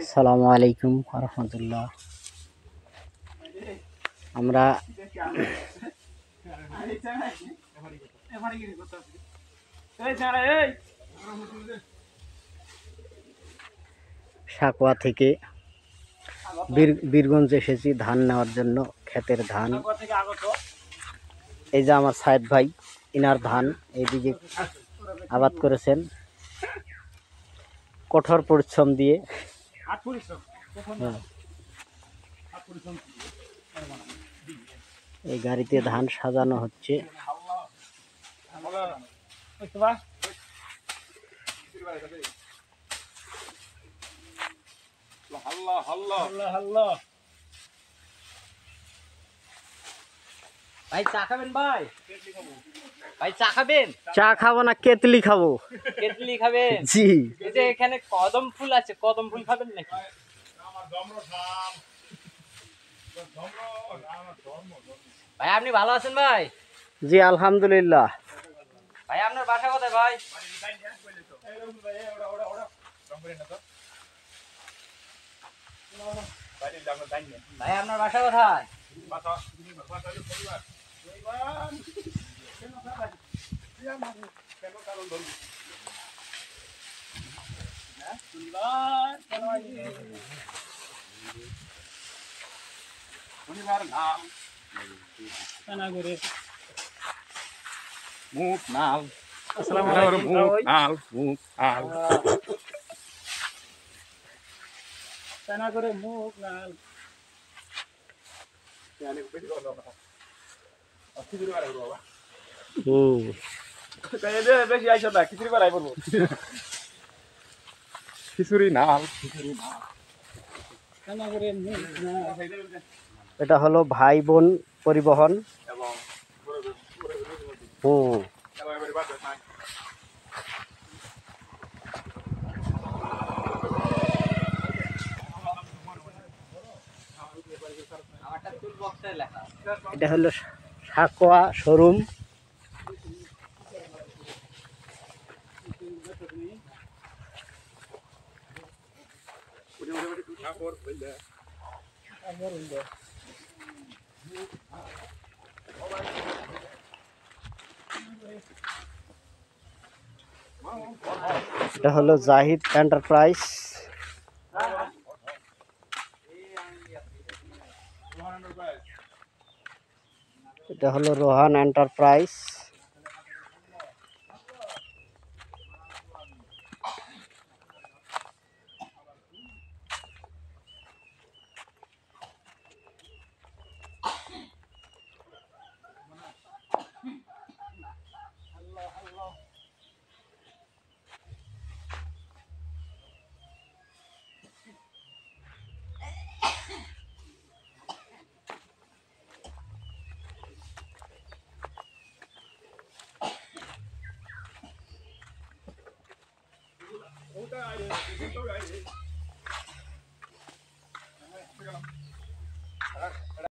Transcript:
আসসালামু আলাইকুম রাহমাতুল্লাহ। আমরা সাকোয়া থেকে বীরগঞ্জ এসেছি ধান নেওয়ার জন্য। ক্ষেতের ধান, এই যে আমার সাহেব ভাই, ইনার ধান এইদিকে আবাদ করেছেন কঠোর পরিশ্রম দিয়ে। এই গাড়িতে ধান সাজানো হচ্ছে। ভাই চা খাবেন? ভাই ভাই চা খাবেন? চা খাবো না, কেতলি খাবো। কেটলি খাবেন? জি। এই যে এখানে কদম ফুল আছে, কদম ফুল খাবেন নাকি? ভাই আপনি ভালো আছেন ভাই? জি আলহামদুলিল্লাহ। ভাই আপনার বাসা কোথায় ভাই? ভাই আপনার বাসা কোথায়? মুখ নাল মুখ নাল মুখ নাল বেশি আইসা না খিচুড়ি বাড়াই পড়বো। খিচুড়ি নাল এটা হলো ভাই বোন পরিবহন। এটা হলো সাকোয়া শোরুম। এটা হলো জাহিদ এন্টারপ্রাইজ। এটা হলো রোহান এন্টারপ্রাইজ। ওটা